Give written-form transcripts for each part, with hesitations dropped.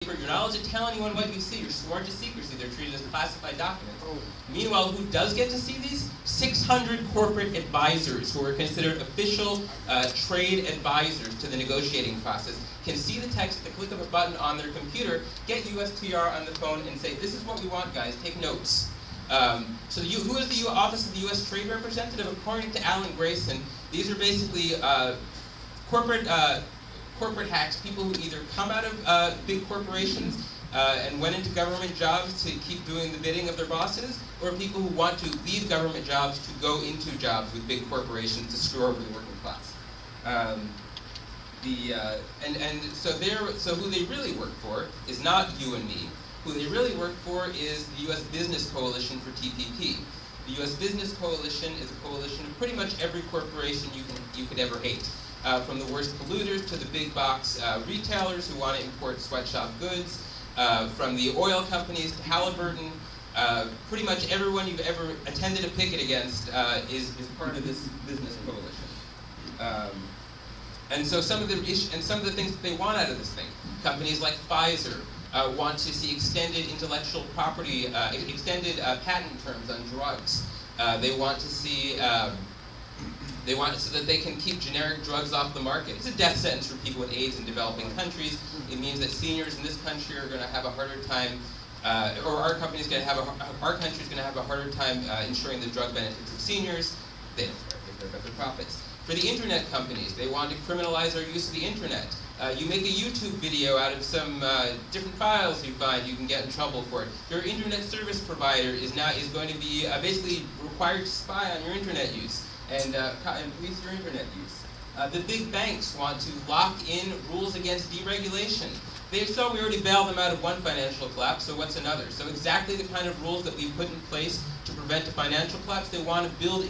You're not allowed to tell anyone what you see. You're sworn to secrecy. They're treated as classified documents. Meanwhile, who does get to see these? 600 corporate advisors who are considered official trade advisors to the negotiating process can see the text at the click of a button on their computer, get USTR on the phone, and say, this is what we want, guys. Take notes. Who is the Office of the U.S. Trade Representative? According to Alan Grayson, these are basically corporate hacks, people who either come out of big corporations and went into government jobs to keep doing the bidding of their bosses, or people who want to leave government jobs to go into jobs with big corporations to screw over the working class. So who they really work for is not you and me. Who they really work for is the U.S. Business Coalition for TPP. The U.S. Business Coalition is a coalition of pretty much every corporation you could ever hate. From the worst polluters to the big box retailers who want to import sweatshop goods, from the oil companies to Halliburton, pretty much everyone you've ever attended a picket against is part of this business coalition. And so some of the things that they want out of this thing, companies like Pfizer want to see extended intellectual property, extended patent terms on drugs. They want to see. They want it so that they can keep generic drugs off the market. It's a death sentence for people with AIDS in developing countries. It means that seniors in this country are going to have a harder time, or our country's going to have a harder time ensuring the drug benefits of seniors. They don't care. They care about their profits. For the internet companies, they want to criminalize our use of the internet. You make a YouTube video out of some different files you find, you can get in trouble for it. Your internet service provider is going to be basically required to spy on your internet use and police your internet use. The big banks want to lock in rules against deregulation. We already bailed them out of one financial collapse, so what's another? So exactly the kind of rules that we put in place to prevent a financial collapse, they want to build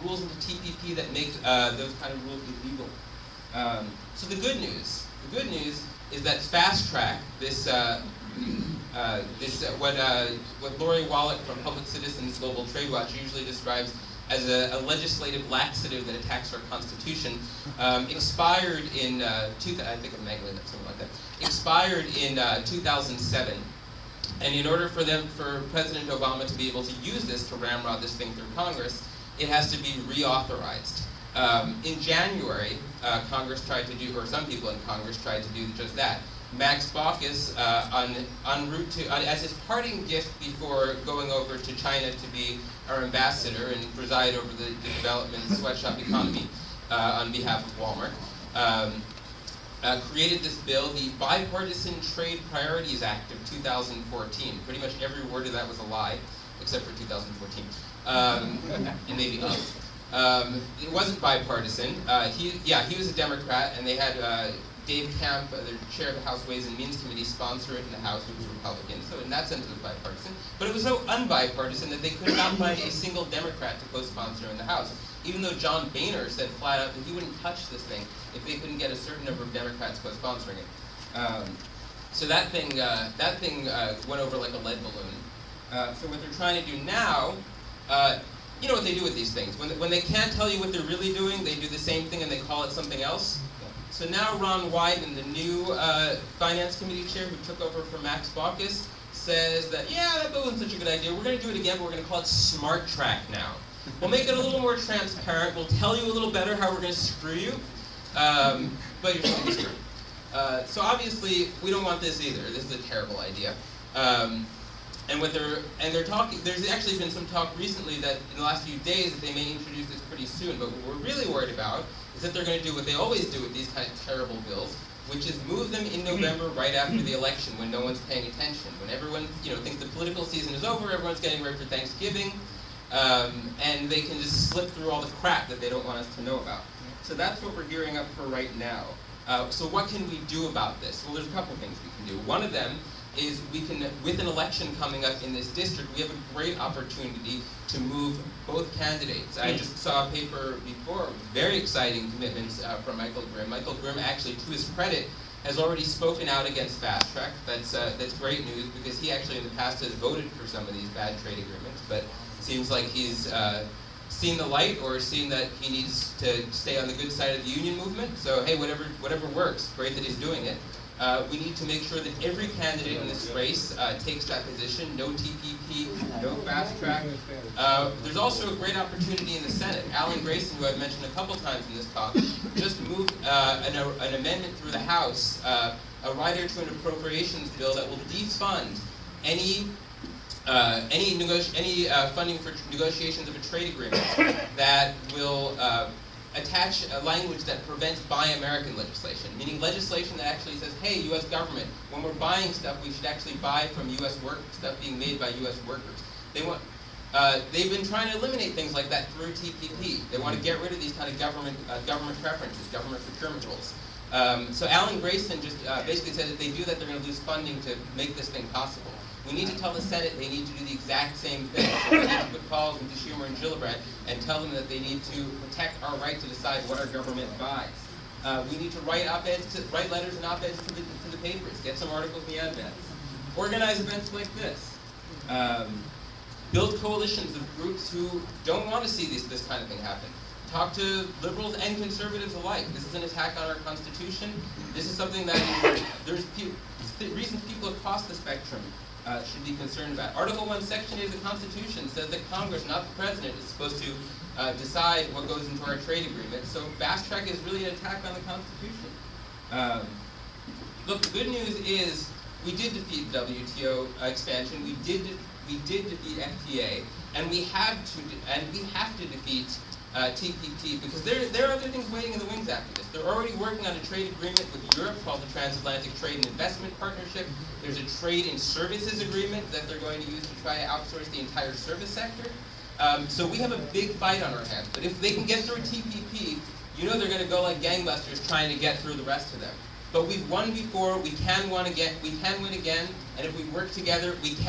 rules into TPP that make those kind of rules illegal. So the good news is that Fast Track, what Lori Wallach from Public Citizens Global Trade Watch usually describes as a legislative laxative that attacks our Constitution, expired in expired in 2007. And in order for President Obama to be able to use this to ramrod this thing through Congress, it has to be reauthorized. In January, Congress tried to do, or some people in Congress tried to do just that. Max Baucus, en route to, as his parting gift before going over to China to be our ambassador and preside over the development of the sweatshop economy on behalf of Walmart, created this bill, the Bipartisan Trade Priorities Act of 2014. Pretty much every word of that was a lie, except for 2014, and maybe it wasn't bipartisan. He was a Democrat, and they had Dave Camp, the chair of the House Ways and Means Committee, sponsor it in the House, who was Republican. So in that sense, it was bipartisan. But it was so unbipartisan that they could not find a single Democrat to co-sponsor in the House, even though John Boehner said flat out that he wouldn't touch this thing if they couldn't get a certain number of Democrats co-sponsoring it. So that thing went over like a lead balloon. So what they're trying to do now, you know what they do with these things. When they can't tell you what they're really doing, they do the same thing and they call it something else. So now Ron Wyden, the new Finance Committee chair who took over from Max Baucus, says that, that bill wasn't such a good idea. We're going to do it again, but we're going to call it Smart Track now. We'll make it a little more transparent. We'll tell you a little better how we're going to screw you, but you're still screwed. So obviously, we don't want this either. This is a terrible idea. They're talking. There's actually been some talk recently that in the last few days that they may introduce this pretty soon. But what we're really worried about is that they're going to do what they always do with these kind of terrible bills, which is move them in November right after the election when no one's paying attention, when everyone thinks the political season is over, everyone's getting ready for Thanksgiving, and they can just slip through all the crap that they don't want us to know about. So that's what we're gearing up for right now. So what can we do about this? Well, there's a couple things we can do. One of them is we can, with an election coming up in this district, we have a great opportunity to move both candidates. I just saw a paper before, very exciting commitments from Michael Grimm. Michael Grimm actually, to his credit, has already spoken out against Fast Track. That's great news because he actually in the past has voted for some of these bad trade agreements, but it seems like he's seen the light or seen that he needs to stay on the good side of the union movement. So hey, whatever works, great that he's doing it. We need to make sure that every candidate in this race takes that position. No TPP, no fast track. There's also a great opportunity in the Senate. Alan Grayson, who I've mentioned a couple times in this talk, just moved an amendment through the House, a rider to an appropriations bill that will defund any funding for negotiations of a trade agreement that will attach a language that prevents Buy American legislation, meaning legislation that actually says, hey, U.S. government, when we're buying stuff, we should actually buy from U.S. stuff being made by U.S. workers. They've been trying to eliminate things like that through TPP. They want to get rid of these kind of government preferences, government procurement rules. So Alan Grayson just basically said that if they do that, they're going to lose funding to make this thing possible. We need to tell the Senate they need to do the exact same thing. So we need to put calls into Schumer and Gillibrand and tell them that they need to protect our right to decide what our government buys. We need to write letters and op-eds to the papers, get some articles in the advance. Organize events like this. Build coalitions of groups who don't want to see this kind of thing happen. Talk to liberals and conservatives alike. This is an attack on our Constitution. This is something that there's reasons people across the spectrum should be concerned about. Article 1, Section 8 of the Constitution says that Congress, not the President, is supposed to decide what goes into our trade agreement. So fast track is really an attack on the Constitution. Look, the good news is we did defeat WTO expansion. We did defeat FTA, and we have to defeat TPP, because there are other things waiting in the wings after this. They're already working on a trade agreement with Europe called the Transatlantic Trade and Investment Partnership. There's a trade and services agreement that they're going to use to try to outsource the entire service sector. So we have a big fight on our hands. But if they can get through TPP, you know they're going to go like gangbusters trying to get through the rest of them. But we've won before. We can win again. And if we work together, we can